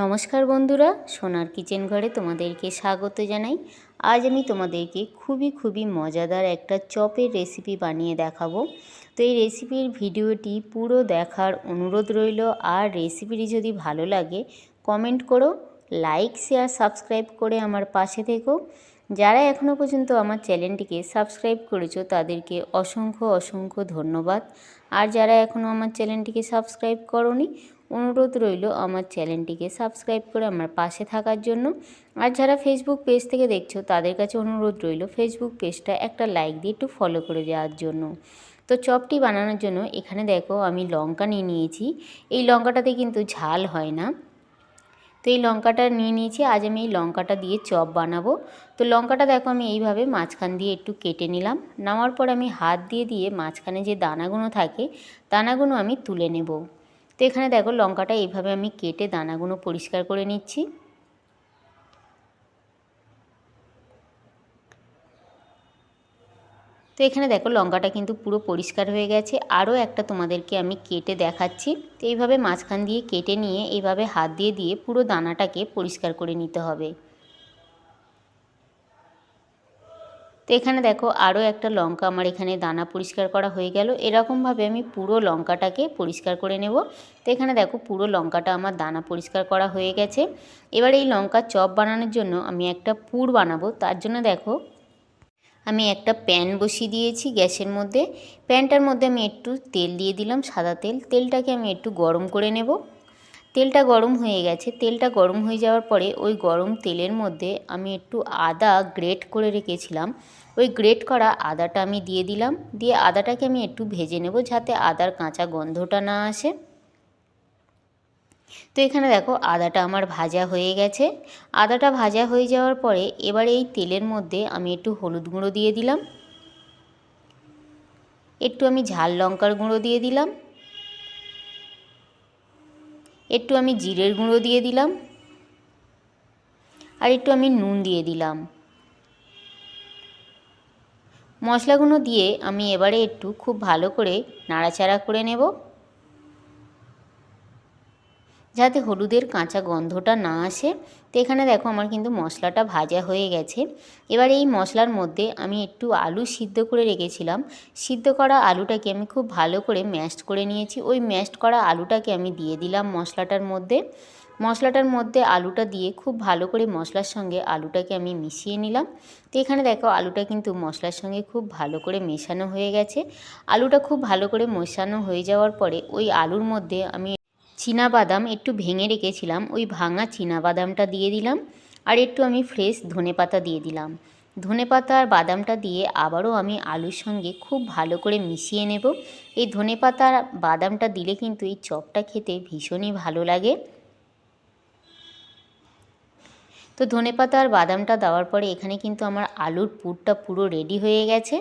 নমস্কার বন্ধুরা, সোনার কিচেন ঘরে তোমাদেরকে স্বাগত জানাই। আজ আমি তোমাদেরকে খুবই মজাদার একটা চপের রেসিপি বানিয়ে দেখাবো। তো এই রেসিপির ভিডিওটি পুরো দেখার অনুরোধ রইল। আর রেসিপিটি যদি ভালো লাগে কমেন্ট করো, লাইক শেয়ার সাবস্ক্রাইব করে আমার পাশে থেকো। যারা এখনও পর্যন্ত আমার চ্যানেলটিকে সাবস্ক্রাইব করেছো তাদেরকে অসংখ্য ধন্যবাদ। আর যারা এখনও আমার চ্যানেলটিকে সাবস্ক্রাইব করোনি, অনুরোধ রইল আমার চ্যানেলটিকে সাবস্ক্রাইব করে আমার পাশে থাকার জন্য। আর যারা ফেসবুক পেজ থেকে দেখছো তাদের কাছে অনুরোধ রইল ফেসবুক পেজটা একটা লাইক দিয়ে একটু ফলো করে দেওয়ার জন্য। তো চপটি বানানোর জন্য এখানে দেখো আমি লঙ্কা নিয়ে নিয়েছি। এই লঙ্কাটাতে কিন্তু ঝাল হয় না, তো এই লঙ্কাটা নিয়ে নিয়েছি। আজ আমি এই লঙ্কাটা দিয়ে চপ বানাবো। তো লঙ্কাটা দেখো আমি এইভাবে মাঝখান দিয়ে একটু কেটে নিলাম। নেওয়ার পর আমি হাত দিয়ে মাঝখানে যে দানাগুলো থাকে দানাগুলো আমি তুলে নেব। তো এখানে দেখো লঙ্কাটা এইভাবে আমি কেটে দানাগুলো পরিষ্কার করে নিচ্ছি। তো এখানে দেখো লঙ্কাটা কিন্তু পুরো পরিষ্কার হয়ে গেছে। আরও একটা তোমাদেরকে আমি কেটে দেখাচ্ছি। তো এইভাবে মাঝখান দিয়ে কেটে নিয়ে এইভাবে হাত দিয়ে পুরো দানাটাকে পরিষ্কার করে নিতে হবে। তো এখানে দেখো আরও একটা লঙ্কা আমার এখানে দানা পরিষ্কার করা হয়ে গেল। এরকমভাবে আমি পুরো লঙ্কাটাকে পরিষ্কার করে নেব। তো এখানে দেখো পুরো লঙ্কাটা আমার দানা পরিষ্কার করা হয়ে গেছে। এবার এই লঙ্কার চপ বানানোর জন্য আমি একটা পুর বানাবো। তার জন্য দেখো আমি একটা প্যান বসিয়ে দিয়েছি গ্যাসের মধ্যে। প্যানটার মধ্যে আমি একটু তেল দিয়ে দিলাম, সাদা তেল। তেলটাকে আমি একটু গরম করে নেব। তেলটা গরম হয়ে গেছে। তেলটা গরম হয়ে যাওয়ার পরে ওই গরম তেলের মধ্যে আমি একটু আদা গ্রেট করে রেখেছিলাম, ওই গ্রেট করা আদাটা আমি দিয়ে দিলাম। দিয়ে আদাটাকে আমি একটু ভেজে নেব যাতে আদার কাঁচা গন্ধটা না আসে। তো এখানে দেখো আদাটা আমার ভাজা হয়ে গেছে। আদাটা ভাজা হয়ে যাওয়ার পরে এবারে এই তেলের মধ্যে আমি একটু হলুদ গুঁড়ো দিয়ে দিলাম, একটু আমি ঝাল লঙ্কার গুঁড়ো দিয়ে দিলাম, একটু আমি জিরের গুঁড়ো দিয়ে দিলাম, আর একটু আমি নুন দিয়ে দিলাম। মশলাগুলো দিয়ে আমি এবারে একটু খুব ভালো করে নাড়াচাড়া করে নেব যাতে হলুদের কাঁচা গন্ধটা না আসে। তো এখানে দেখো আমার কিন্তু মশলাটা ভাজা হয়ে গেছে। এবার এই মশলার মধ্যে আমি একটু আলু সিদ্ধ করে রেখেছিলাম। সিদ্ধ করা আলুটাকে আমি খুব ভালো করে ম্যাশড করে নিয়েছি। ওই ম্যাশড করা আলুটাকে আমি দিয়ে দিলাম মশলাটার মধ্যে। মশলাটার মধ্যে আলুটা দিয়ে খুব ভালো করে মশলার সঙ্গে আলুটাকে আমি মিশিয়ে নিলাম। তো এখানে দেখো আলুটা কিন্তু মশলার সঙ্গে খুব ভালো করে মেশানো হয়ে গেছে। আলুটা খুব ভালো করে মেশানো হয়ে যাওয়ার পরে ওই আলুর মধ্যে আমি বাদাম একটু ভেঙে রেখেছিলাম, ওই ভাঙা বাদামটা দিয়ে দিলাম। আর একটু আমি ফ্রেশ ধনেপাতা দিয়ে দিলাম। ধনেপাতা আর বাদামটা দিয়ে আবারও আমি আলুর সঙ্গে খুব ভালো করে মিশিয়ে নেব। এই ধনেপাতা আর বাদামটা দিলে কিন্তু এই চপটা খেতে ভীষণই ভালো লাগে। তো ধনেপাতা আর বাদামটা দেওয়ার পরে এখানে কিন্তু আমার আলুর পুরটা পুরো রেডি হয়ে গেছে।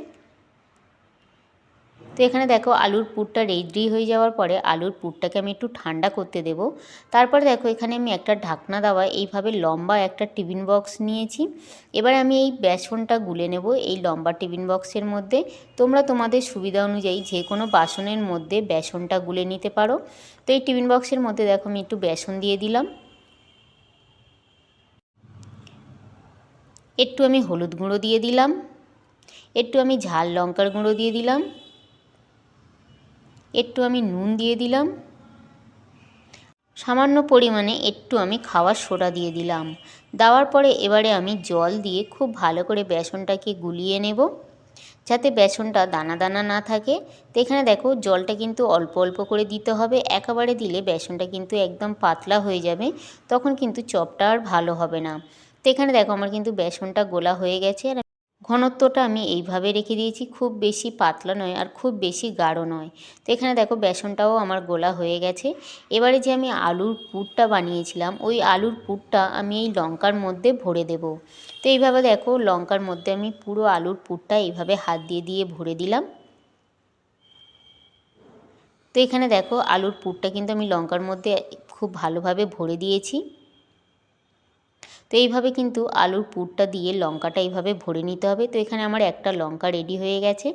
তো এখানে দেখো আলুর পুরটা রেডি হয়ে যাওয়ার পরে আলুর পুরটাকে আমি একটু ঠান্ডা করতে দেব। তারপরে দেখো এখানে আমি একটা ঢাকনা দেওয়া এইভাবে লম্বা একটা টিফিন বক্স নিয়েছি। এবার আমি এই বেসনটা গুলে নেব এই লম্বা টিফিন বক্সের মধ্যে। তোমরা তোমাদের সুবিধা অনুযায়ী যে কোনো বাসনের মধ্যে বেসনটা গুলে নিতে পারো। তো এই টিফিন বক্সের মধ্যে দেখো আমি একটু বেসন দিয়ে দিলাম, একটু আমি হলুদ গুঁড়ো দিয়ে দিলাম, একটু আমি ঝাল লঙ্কার গুঁড়ো দিয়ে দিলাম, একটু আমি নুন দিয়ে দিলাম, সামান্য পরিমাণে একটু আমি খাওয়ার সোডা দিয়ে দিলাম। দেওয়ার পরে এবারে আমি জল দিয়ে খুব ভালো করে বেসনটাকে গুলিয়ে নেব যাতে বেসনটা দানা দানা না থাকে। তো এখানে দেখো জলটা কিন্তু অল্প অল্প করে দিতে হবে, একেবারে দিলে বেসনটা কিন্তু একদম পাতলা হয়ে যাবে, তখন কিন্তু চপটা আর ভালো হবে না। তো এখানে দেখো আমার কিন্তু বেসনটা গোলা হয়ে গেছে। আর ঘনত্বটা আমি এইভাবে রেখে দিয়েছি, খুব বেশি পাতলা নয় আর খুব বেশি গাঢ় নয়। তো এখানে দেখো বেসনটাও আমার গোলা হয়ে গেছে। এবারে যে আমি আলুর পুরটা বানিয়েছিলাম ওই আলুর পুরটা আমি এই লঙ্কার মধ্যে ভরে দেব। তো এইভাবে দেখো লঙ্কার মধ্যে আমি পুরো আলুর পুরটা এইভাবে হাত দিয়ে ভরে দিলাম। তো এখানে দেখো আলুর পুরটা কিন্তু আমি লঙ্কার মধ্যে খুব ভালোভাবে ভরে দিয়েছি। তো এইভাবে কিন্তু আলুর পুরটা দিয়ে লঙ্কাটা এইভাবে ভরে নিতে হবে। তো এখানে আমার একটা লঙ্কা রেডি হয়ে গেছে,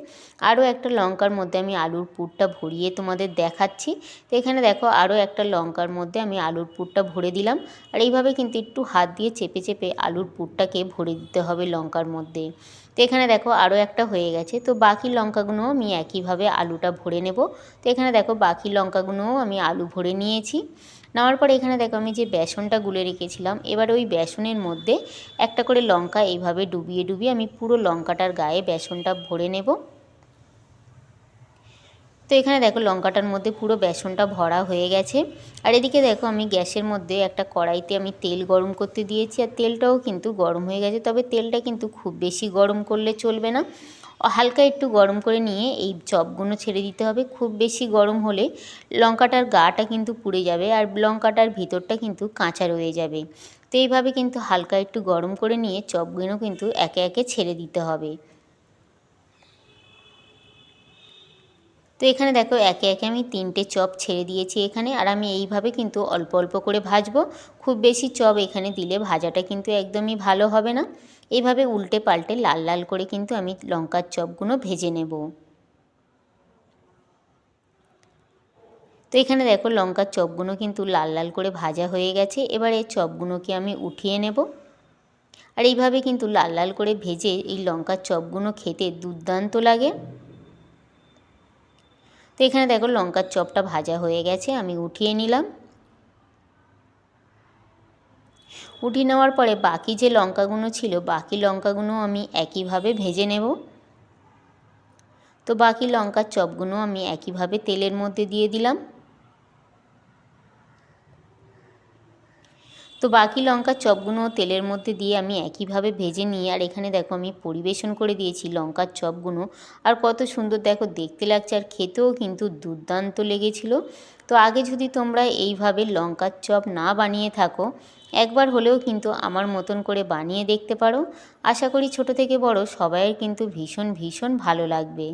আরও একটা লঙ্কার মধ্যে আমি আলুর পুরটা ভরিয়ে তোমাদের দেখাচ্ছি। তো এখানে দেখো আরও একটা লঙ্কার মধ্যে আমি আলুর পুরটা ভরে দিলাম, আর এইভাবে কিন্তু একটু হাত দিয়ে চেপে চেপে আলুর পুরটাকে ভরে দিতে হবে লঙ্কার মধ্যে। তো এখানে দেখো আরও একটা হয়ে গেছে। তো বাকি লঙ্কাগুলোও আমি একইভাবে আলুটা ভরে নেব। তো এখানে দেখো বাকি লঙ্কাগুলোও আমি আলু ভরে নিয়েছি। নেওয়ার পরে এখানে দেখো আমি যে বেসনটা গুলে রেখেছিলাম, এবার ওই বেসনের মধ্যে একটা করে লঙ্কা এইভাবে ডুবিয়ে ডুবিয়ে আমি পুরো লঙ্কাটার গায়ে বেসনটা ভরে নেব। তো এখানে দেখো লঙ্কাটার মধ্যে পুরো বেসনটা ভরা হয়ে গেছে। আর এদিকে দেখো আমি গ্যাসের মধ্যে একটা কড়াইতে আমি তেল গরম করতে দিয়েছি, আর তেলটাও কিন্তু গরম হয়ে গেছে। তবে তেলটা কিন্তু খুব বেশি গরম করলে চলবে না, হালকা একটু গরম করে নিয়ে এই চপগুলো ছেড়ে দিতে হবে। খুব বেশি গরম হলে লঙ্কাটার গাটা কিন্তু পুড়ে যাবে, আর লঙ্কাটার ভিতরটা কিন্তু কাঁচা রয়ে যাবে। তো এইভাবে কিন্তু হালকা একটু গরম করে নিয়ে চপগুলো কিন্তু একে একে ছেড়ে দিতে হবে। তো এখানে দেখো একে একে আমি 3টে চপ ছেড়ে দিয়েছি এখানে, আর আমি এইভাবে কিন্তু অল্প অল্প করে ভাজবো। খুব বেশি চপ এখানে দিলে ভাজাটা কিন্তু একদমই ভালো হবে না। এইভাবে উল্টে পাল্টে লাল লাল করে কিন্তু আমি লঙ্কার চপগুলো ভেজে নেব। তো এখানে দেখো লঙ্কার চপগুলো কিন্তু লাল লাল করে ভাজা হয়ে গেছে। এবার এই চপগুলোকে আমি উঠিয়ে নেব। আর এইভাবে কিন্তু লাল লাল করে ভেজে এই লঙ্কার চপগুলো খেতে দুর্দান্ত লাগে। তো এখানে দেখো লঙ্কার চপটা ভাজা হয়ে গেছে, আমি উঠিয়ে নিলাম। উঠিয়ে নেওয়ার পরে বাকি যে লঙ্কাগুলো ছিল, বাকি লঙ্কাগুলো আমি একইভাবে ভেজে নেব। তো বাকি লঙ্কার চপগুলো আমি একইভাবে তেলের মধ্যে দিয়ে দিলাম। তো বাকি লঙ্কার চপগুলো তেলের মধ্যে দিয়ে আমি একইভাবে ভেজে নিয়ে, আর এখানে দেখো আমি পরিবেশন করে দিয়েছি লঙ্কার চপগুলো। আর কত সুন্দর দেখো দেখতে লাগছে, আর খেতেও কিন্তু দুর্দান্ত লেগেছিল। তো আগে যদি তোমরা এইভাবে লঙ্কার চপ না বানিয়ে থাকো, একবার হলেও কিন্তু আমার মতন করে বানিয়ে দেখতে পারো। আশা করি ছোট থেকে বড় সবাইয়ের কিন্তু ভীষণ ভীষণ ভালো লাগবে।